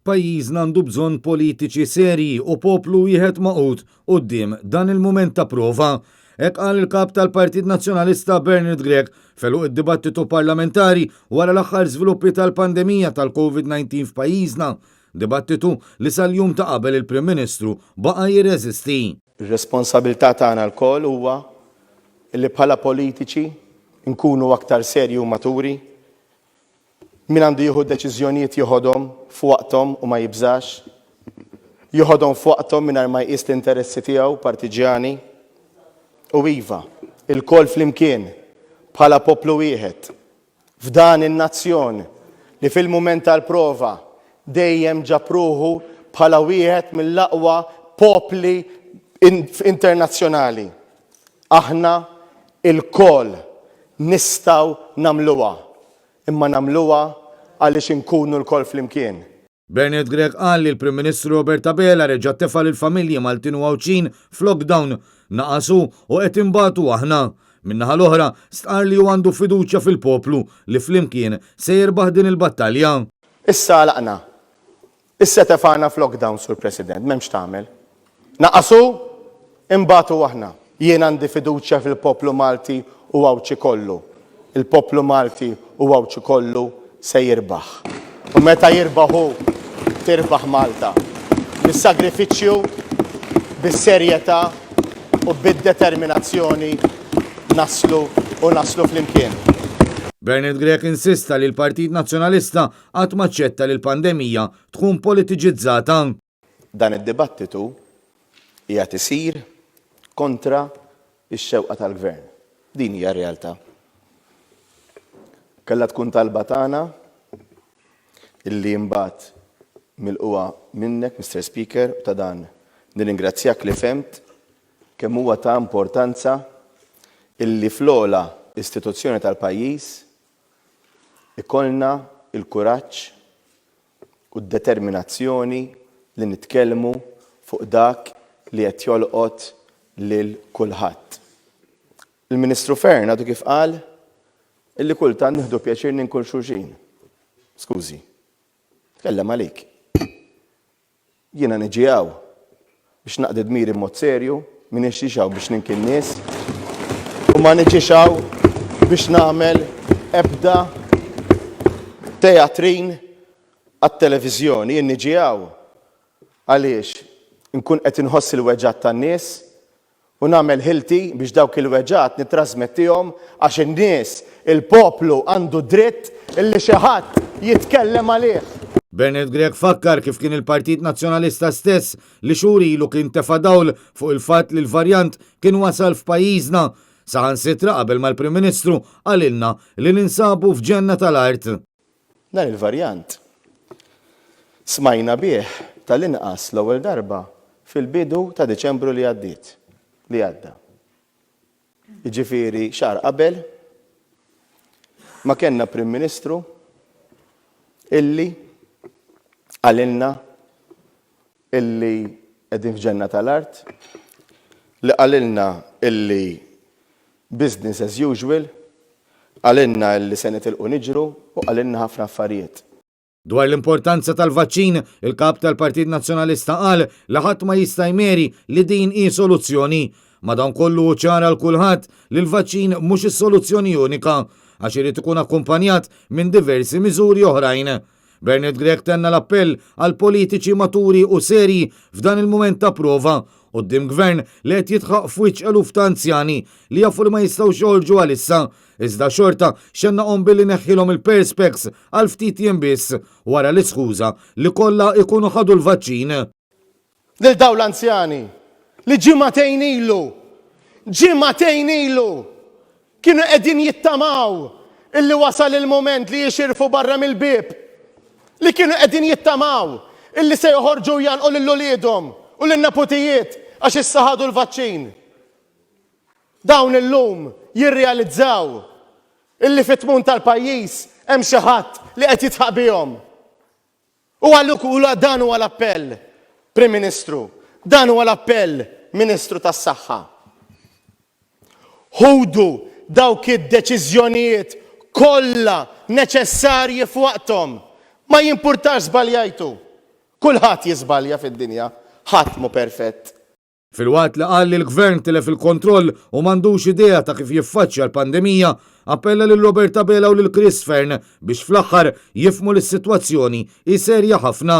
Pajjiżna għandu bżonn politiċi serji u poplu wieħed maqut quddiem dan il-mument ta' prova. Hekk qal il-kap tal-Partit Nazzjonalista Bernard Grech feluq id-dibattitu parlamentari wara l-aħħar żviluppi tal-pandemija tal-COVID-19 f'pajjiżna. Dibattitu li sal-jum ta' qabel il-Prim Ministru baqa' jirreżisti. Ir-responsabilità tagħna lkoll huwa li bħala politiċi nkunu aktar serji u maturi. Min għandu jieħu deċiżjonijiet jieħodhom f'waqthom u ma jibżax. Jieħodhom f'waqthom mingħajr ma jqis l-interessi tiegħu partiġjani. U iva, il-koll flimkien bħala poplu wieħed f'dan in-nazzjon li fil-mument tal-prova dejjem ġapruħu bħala wieħed mill-aqwa popli internazzjonali. Aħna il-koll nistgħu nagħmluha. Imma nagħmluha għaliex inkunu l-koll flimkien. Bernard Grech qal li l-Prim Ministru Roberta Bela reġa' tefal il-familji Maltin u Għawċin f'lockdown naqasu u qed imbagħtu aħna. Min-naħa l-oħra stqar li għandu fiduċja fil-poplu li flimkien se jirbaħ din il-battalja. Issa għalaqna. Issa tefana f'lockdown, Sur President, m'hemmx tagħmel. Naqasu imbagħtu aħna. Jien għandi fiduċja fil-poplu Malti u Għawċi kollu. Il-poplu Malti u Għawċi kollu se jirbaħ. U meta jirbaħu, tirbaħ Malta. Bis-sagrifiċċju, bis-serjetà u bid-determinazzjoni naslu flimkien. Bernard Grech insista li l-Partit Nazzjonalista qatt ma ċċetta li l-pandemija tkun politiċizzata. Dan id-dibattitu qiegħed isir kontra x-xewqa tal-Gvern. Din hija r-realtà. Kellha tkun talba tagħna illi mbagħad milquha minnek, Mr. Speaker, u ta' dan nirringrazzjak li femt kemm huwa ta' importanza illi fl-ogħla istituzzjoni tal-pajjiż ikollna il-kuraġġ u d-determinazzjoni li nitkellmu fuq dak li qed jolqot lil kulħadd. Il-Ministru Fern għadu kif qal illi kultant nieħdu pjaċir ninkun xulxin. Skużi, tkellem għalik. Jiena niġi hawn biex naqdi dmiri b'mod serju, min nixtiex hawn biex ninkien nies, u ma niġix hawn biex nagħmel ebda teatrin għat-televiżjoni. Jien niġi hawn għaliex nkun qed inħoss il-weġġat tan-nies u nagħmel ħilti biex dawk il-weġġat nittrasmettihom għax in-nies il-poplu għandu dritt illi xi ħadd jitkellem għalih. Bernard Grech fakkar kif kien il-Partit Nazzjonalista stess li xhur ilu kien tefa' dawl fuq il-fatt li l-varjant kien wasal f'pajjiżna saħansitra qabel mal-Prim Ministru għalilna li ninsabu f'ġenna tal-art. Dan il-varjant smajna bih tal-inqas l-ewwel darba fil-bidu ta' Diċembru li għadda. Jiġifieri xahar qabel ma kellna Prim Ministru illi għalilna illi qegħdin f'ġenna tal-art, li għalilna illi business as usual, għalilna illi se nitilqu niġru u għalilna ħafna affarijiet. Dwar l-importanza tal-vaċċin, il-kap tal-Partit Nazzjonalista qal li ħadd ma jista' jmeri li din hi soluzzjoni. Madankollu ċara l kulħadd li l-vaċċin mhux is-soluzzjoni unika għax irid ikun akkumpanjat minn diversi miżuri oħrajn. Bernard Grech tenna l-appell għal politiċi maturi u serji f'dan il-mument ta' prova quddiem gvern li qed jitħaq f'wiċċ eluf ta' anzjani li jafu li ma jistgħux joħorġu għalissa, iżda xorta xennaqhom billi neħħilhom il-perspex għal ftit jiem biss wara l-iskuża li kollha ikunu ħadu l-vaċċin. Lil dawn l-anzjani li ġimagħtejn ilu kienu qegħdin jittamaw illi wasal il-moment li jixirfu barra mill-bieb, li kienu qegħdin jittamaw illi se joħorġu janqu lil uliedhom u lin-neputijiet għax issa ħadu l-vaċċin. Dawn illum jirrealizzaw illi fit-tmum tal-pajjiż hemm xi ħadd li qed jitħaq bihom. U għalluk dan huwa l-appell, Prim Ministru, dan huwa l-appell, Ministru tas-Saħħa. Ħudu dawk id-deċiżjonijiet kollha neċessarji f'waqthom. Ma jimpurtax żbaljajtu. Kulħadd jiżbalja fid-dinja, ħadd mu perfett. Fil-waqt li qal li l-gvern tilef il-kontroll u m'għandux idea ta' kif jiffaċċja l-pandemija, appella lil Roberta Bela u lil Chris Fern biex fl-aħħar jifmu l-sitwazzjoni serja ħafna.